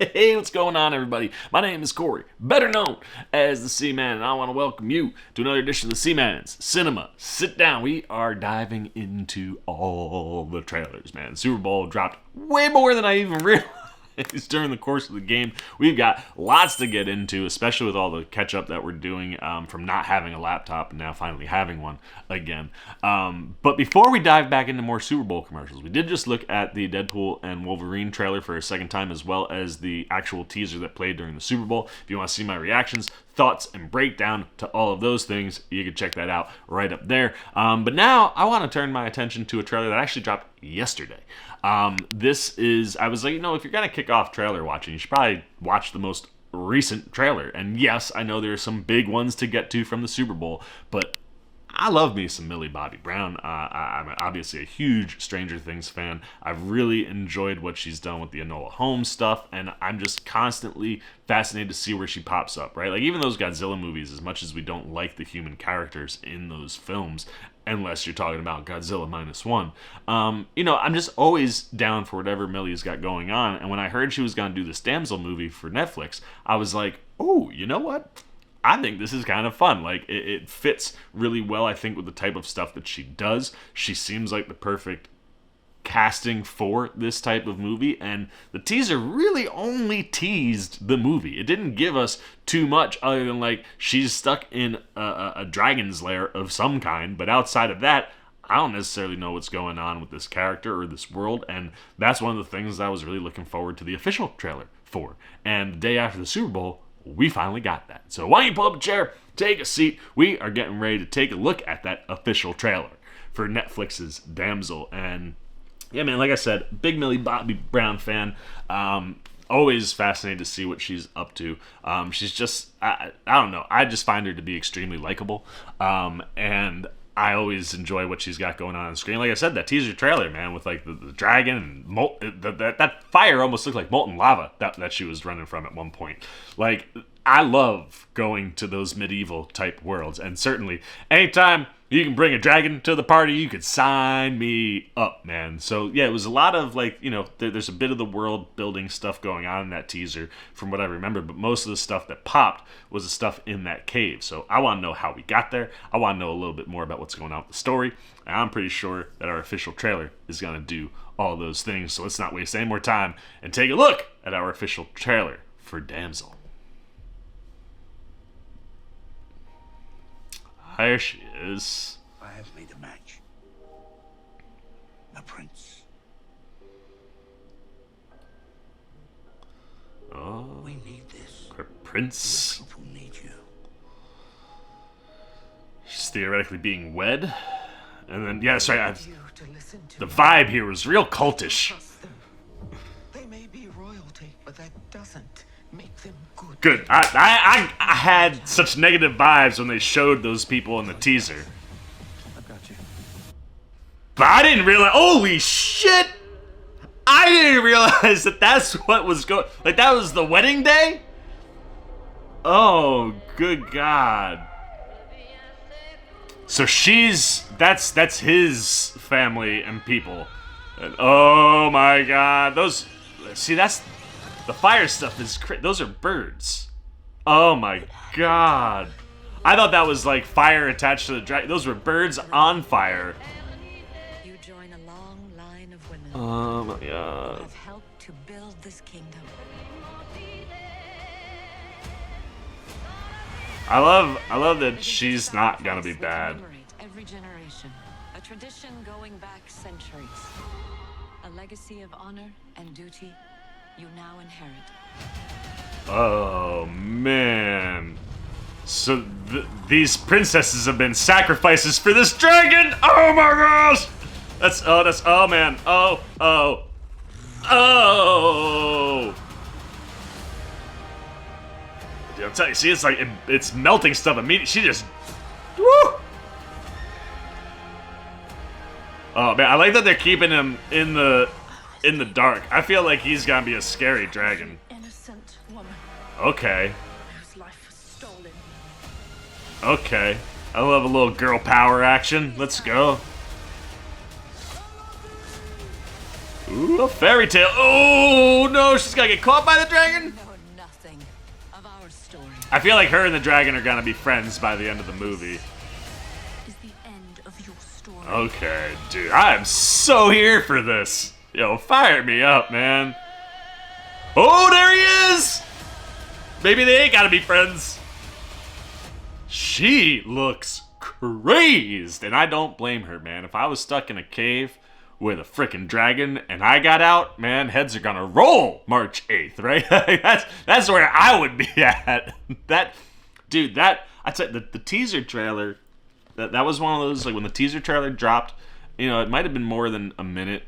Hey, what's going on, everybody? My name is Corey, better known as the Seaman, and I want to welcome you to another edition of the Seaman's Cinema Sit Down. We are diving into all the trailers, man. Super Bowl dropped way more than I even realized during the course of the game. We've got lots to get into, especially with all the catch-up that we're doing from not having a laptop and now finally having one again. But before we dive back into more Super Bowl commercials, we did just look at the Deadpool and Wolverine trailer for a second time, as well as the actual teaser that played during the Super Bowl. If you want to see my reactions, thoughts, and breakdown to all of those things, you can check that out right up there. But now I want to turn my attention to a trailer that actually dropped yesterday. This is, I was like, if you're going to kick off trailer watching, you should probably watch the most recent trailer. And yes, I know there are some big ones to get to from the Super Bowl, but I love me some Millie Bobby Brown. I'm obviously a huge Stranger Things fan. I've really enjoyed what she's done with the Enola Holmes stuff, and I'm just constantly fascinated to see where she pops up, right? Like, even those Godzilla movies, as much as we don't like the human characters in those films, unless you're talking about Godzilla -1, I'm just always down for whatever Millie's got going on. And when I heard she was going to do this Damsel movie for Netflix, I was like, oh, you know what? I think this is kind of fun. Like, it fits really well, I think, with the type of stuff that she does. She seems like the perfect casting for this type of movie, and the teaser really only teased the movie. It didn't give us too much other than, like, she's stuck in a dragon's lair of some kind, but outside of that, I don't necessarily know what's going on with this character or this world, and that's one of the things I was really looking forward to the official trailer for. And the day after the Super Bowl, we finally got that. So why don't you pull up a chair, take a seat. We are getting ready to take a look at that official trailer for Netflix's Damsel. And yeah, man, like I said, big Millie Bobby Brown fan. Always fascinated to see what she's up to. She's just, I don't know. I just find her to be extremely likable. And I always enjoy what she's got going on screen. Like I said, that teaser trailer, man, with like the dragon and that fire almost looked like molten lava that she was running from at one point. Like, I love going to those medieval type worlds, and certainly anytime you can bring a dragon to the party, you could sign me up, man. So yeah, it was a lot of, like, there's a bit of the world building stuff going on in that teaser from what I remember, but most of the stuff that popped was the stuff in that cave. So I want to know how we got there. I want to know a little bit more about what's going on with the story. And I'm pretty sure that our official trailer is going to do all those things. So let's not waste any more time and take a look at our official trailer for Damsel. There she is. I have made a match. A prince. Oh, We need this. her prince. Your people need you. She's theoretically being wed. And then, yeah, sorry, You to listen to the me. vibe here was real cultish. Trust them. They may be royalty, but that doesn't make them good. Good. I had such negative vibes when they showed those people in the teaser. I've got you. But I didn't realize. Holy shit! I didn't realize that that's what was going. Like, that was the wedding day. Oh, good God! So that's his family and people. And, oh my God! That's the fire stuff is. Those are birds. Oh my God! I thought that was like fire attached to the dragon. Those were birds on fire. You join a long line of women Oh my who God! have helped to build this kingdom. I love that she's not gonna be Which bad. commemorate every generation. A tradition going back centuries. A legacy of honor and duty you now inherit. Oh man! So these princesses have been sacrifices for this dragon. Oh my gosh! That's oh man! Oh! Dude, I'm telling you, see, it's like it's melting stuff immediately. She just, woo! Oh man, I like that they're keeping him in the dark. I feel like he's gonna be a scary dragon. Innocent woman Okay. whose life was stolen. Okay. I love a little girl power action. Let's go. Ooh, a fairy tale. Oh, no, she's gonna get caught by the dragon? Know nothing of our story. I feel like her and the dragon are gonna be friends by the end of the movie. Is the end of your story. Okay, dude, I am so here for this. Yo, fire me up, man. Oh, there he is! Maybe they ain't gotta be friends. She looks crazed, and I don't blame her, man. If I was stuck in a cave with a frickin' dragon and I got out, man, heads are gonna roll March 8th, right? that's where I would be at. I'd say the teaser trailer, that was one of those, like when the teaser trailer dropped, you know, it might have been more than a minute,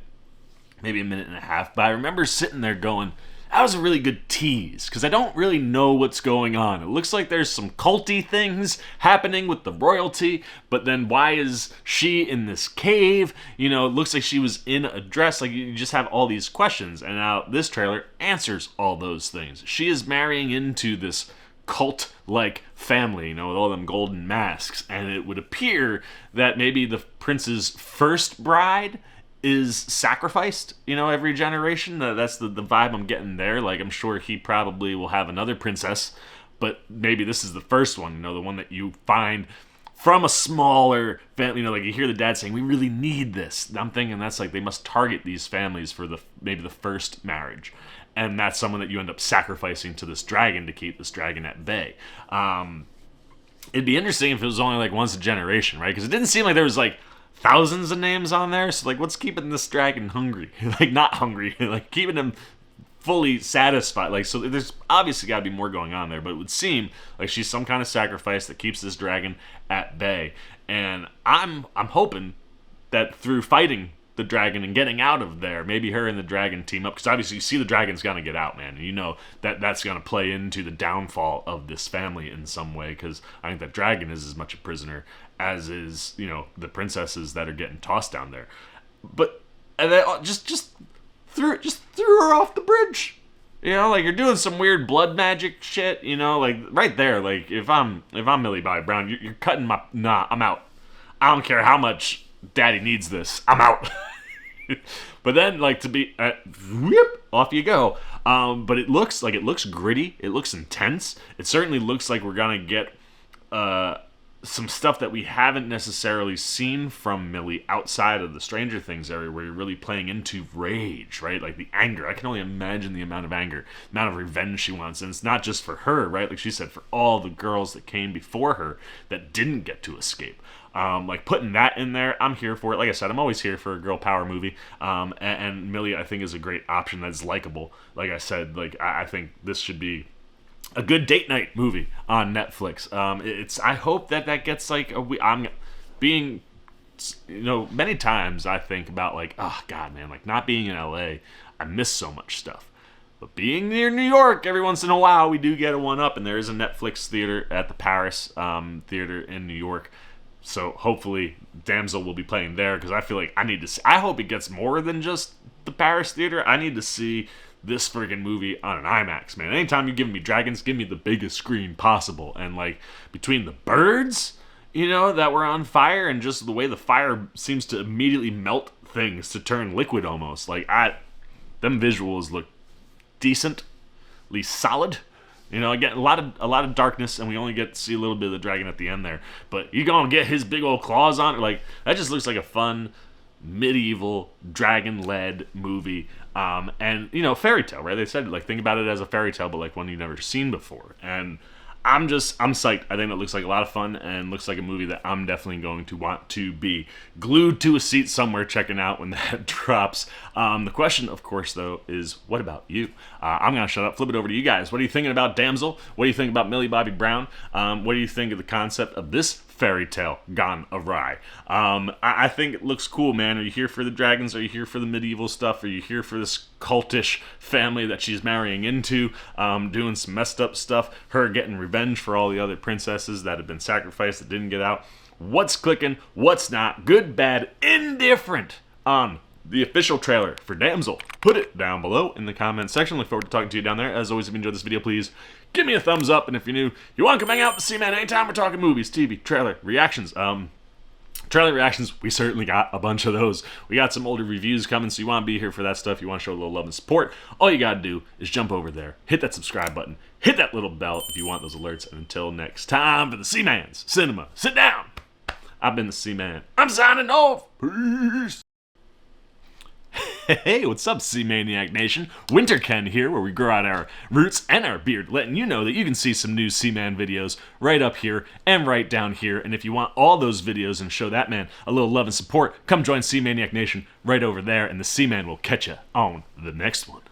maybe a minute and a half, but I remember sitting there going, that was a really good tease, because I don't really know what's going on. It looks like there's some culty things happening with the royalty, but then why is she in this cave? You know, it looks like she was in a dress. Like, you just have all these questions, and now this trailer answers all those things. She is marrying into this cult-like family, you know, with all them golden masks, and it would appear that maybe the prince's first bride is sacrificed, you know, every generation. That's the vibe I'm getting there. Like, I'm sure he probably will have another princess, but maybe this is the first one, you know, the one that you find from a smaller family. You know, like you hear the dad saying, we really need this. And I'm thinking that's like they must target these families for maybe the first marriage. And that's someone that you end up sacrificing to this dragon to keep this dragon at bay. It'd be interesting if it was only like once a generation, right? Because it didn't seem like there was like thousands of names on there, so like what's keeping this dragon hungry? Like not hungry, like keeping him fully satisfied. Like, so there's obviously got to be more going on there, but it would seem like she's some kind of sacrifice that keeps this dragon at bay. And I'm hoping that through fighting the dragon and getting out of there, maybe her and the dragon team up, because obviously you see the dragon's gonna get out, man, and you know that that's gonna play into the downfall of this family in some way, because I think that dragon is as much a prisoner as is, you know, the princesses that are getting tossed down there. But and they just threw her off the bridge. You know, like you're doing some weird blood magic shit. You know, like right there. Like if I'm Millie Bobby Brown, you're cutting my. Nah, I'm out. I don't care how much Daddy needs this. I'm out. But then, like to be, whoop, off you go. But it looks gritty. It looks intense. It certainly looks like we're gonna get some stuff that we haven't necessarily seen from Millie outside of the Stranger Things area, where you're really playing into rage, right? Like the anger. I can only imagine the amount of anger, the amount of revenge she wants. And it's not just for her, right? Like she said, for all the girls that came before her that didn't get to escape. Like putting that in there, I'm here for it. Like I said, I'm always here for a girl power movie. And Millie, I think, is a great option that's likable. Like I said, like I think this should be a good date night movie on Netflix. I hope that gets like I'm being, you know, many times I think about like, oh God, man, like not being in LA, I miss so much stuff. But being near New York, every once in a while, we do get a one up, and there is a Netflix theater at the Paris theater in New York. So hopefully Damsel will be playing there, because I feel like I need to see, I hope it gets more than just the Paris theater. I need to see this friggin' movie on an IMAX, man. Anytime you're giving me dragons, give me the biggest screen possible. And like between the birds, you know, that were on fire, and just the way the fire seems to immediately melt things to turn liquid almost. Like them visuals look decently solid. You know, again, a lot of darkness, and we only get to see a little bit of the dragon at the end there. But you're gonna get his big old claws on it. Like that just looks like a fun medieval dragon-led movie. And you know, fairy tale, right? They said like think about it as a fairy tale, but like one you've never seen before. And I'm psyched. I think it looks like a lot of fun, and looks like a movie that I'm definitely going to want to be glued to a seat somewhere checking out when that drops. The question, of course, though, is what about you? I'm going to shut up, flip it over to you guys. What are you thinking about Damsel? What do you think about Millie Bobby Brown? What do you think of the concept of this fairy tale gone awry? I think it looks cool, man. Are you here for the dragons? Are you here for the medieval stuff? Are you here for this cultish family that she's marrying into, doing some messed up stuff, her getting revenge for all the other princesses that have been sacrificed that didn't get out? What's clicking? What's not? Good, bad, indifferent on the official trailer for Damsel? Put it down below in the comments section. Look forward to talking to you down there. As always, if you enjoyed this video, please give me a thumbs up. And if you're new, you want to come hang out with the C-Man anytime we're talking movies, TV, trailer, reactions. Trailer reactions, we certainly got a bunch of those. We got some older reviews coming, so you want to be here for that stuff. You want to show a little love and support. All you got to do is jump over there, hit that subscribe button, hit that little bell if you want those alerts. And until next time, for the Seaman's Cinema Sit Down. I've been the Seaman. I'm signing off. Peace. Hey, what's up, Sea-Maniac Nation? Winter Ken here, where we grow out our roots and our beard, letting you know that you can see some new Seaman videos right up here and right down here. And if you want all those videos and show that man a little love and support, come join Sea-Maniac Nation right over there, and the Seaman will catch you on the next one.